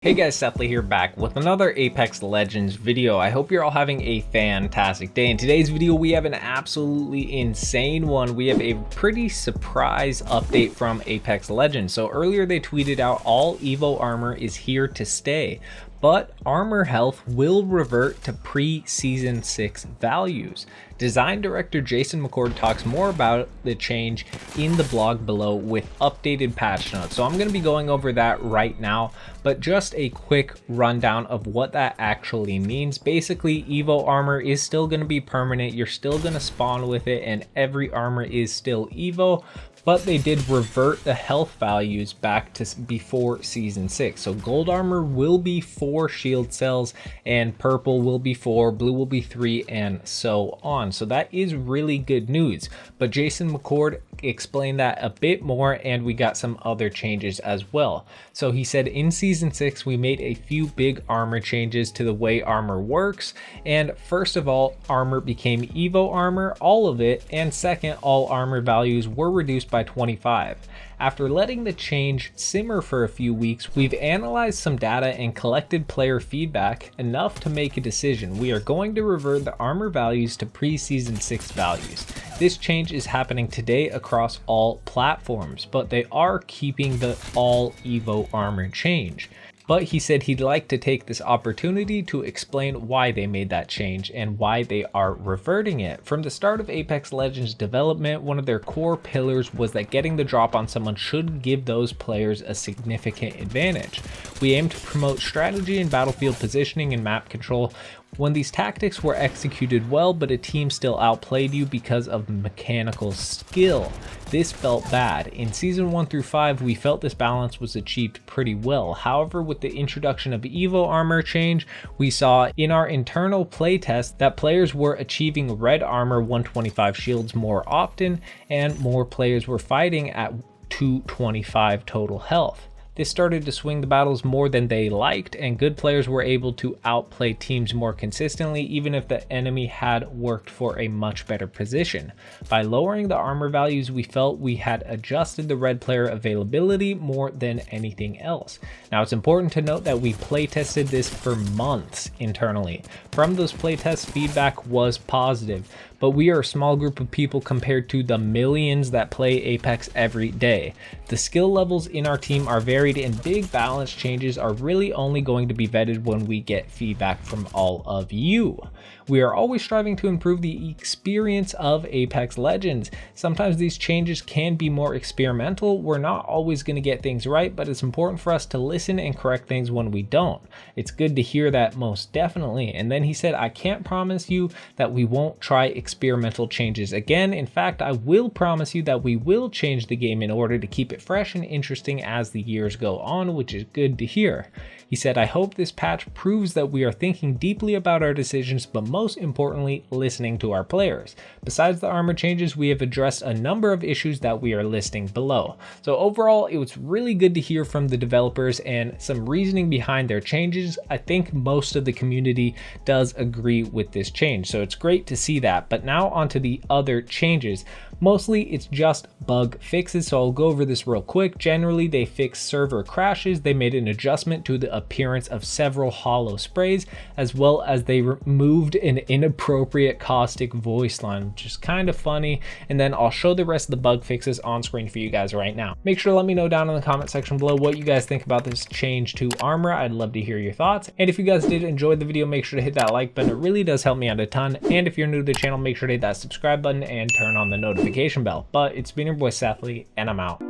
Hey guys, Sethly here, back with another Apex Legends video. I hope you're all having a fantastic day. In today's video, we have an absolutely insane one. We have a pretty surprise update from Apex Legends. So earlier they tweeted out all Evo armor is here to stay, but armor health will revert to pre-season 6 values. Design director Jason McCord talks more about the change in the blog below with updated patch notes. So I'm going to be going over that right now, but just a quick rundown of what that actually means. Basically, Evo armor is still going to be permanent. You're still going to spawn with it, and every armor is still Evo. But they did revert the health values back to before season 6. So gold armor will be 4 shield cells, and purple will be 4, blue will be 3, and so on. So that is really good news. But Jason McCord explained that a bit more, and we got some other changes as well. So he said in season 6 we made a few big armor changes to the way armor works. And first of all, armor became Evo armor, all of it, and second, all armor values were reduced by 25. After letting the change simmer for a few weeks, we've analyzed some data and collected player feedback enough to make a decision. We are going to revert the armor values to pre-season 6 values. This change is happening today across all platforms, but they are keeping the all Evo armor change. But he said he'd like to take this opportunity to explain why they made that change and why they are reverting it. From the start of Apex Legends development, one of their core pillars was that getting the drop on someone should give those players a significant advantage. We aim to promote strategy and battlefield positioning and map control when these tactics were executed well, but a team still outplayed you because of mechanical skill. This felt bad. In season 1 through 5, we felt this balance was achieved pretty well. However, with the introduction of Evo armor change, we saw in our internal playtest that players were achieving red armor 125 shields more often, and more players were fighting at 225 total health. This started to swing the battles more than they liked, and good players were able to outplay teams more consistently, even if the enemy had worked for a much better position. By lowering the armor values, we felt we had adjusted the red player availability more than anything else. Now, it's important to note that we playtested this for months internally. From those playtests, feedback was positive, but we are a small group of people compared to the millions that play Apex every day. The skill levels in our team are varied, and big balance changes are really only going to be vetted when we get feedback from all of you. We are always striving to improve the experience of Apex Legends. Sometimes these changes can be more experimental. We're not always going to get things right, but it's important for us to listen and correct things when we don't. It's good to hear that, most definitely. And then he said, I can't promise you that we won't try experimental changes again. In fact, I will promise you that we will change the game in order to keep it fresh and interesting as the years go on, which is good to hear. He said, I hope this patch proves that we are thinking deeply about our decisions, but most importantly, listening to our players. Besides the armor changes, we have addressed a number of issues that we are listing below. So overall, it was really good to hear from the developers and some reasoning behind their changes. I think most of the community does agree with this change, so it's great to see that. But now onto the other changes. Mostly it's just bug fixes, so I'll go over this real quick. Generally, they fixed server crashes. They made an adjustment to the appearance of several hollow sprays, as well as they removed an inappropriate caustic voice line, which is kind of funny. And then I'll show the rest of the bug fixes on screen for you guys right now. Make sure to let me know down in the comment section below what you guys think about this change to armor. I'd love to hear your thoughts. And if you guys did enjoy the video, make sure to hit that like button. It really does help me out a ton. And if you're new to the channel, make sure to hit that subscribe button and turn on the notification bell. But it's been your boy Sethly, and I'm out.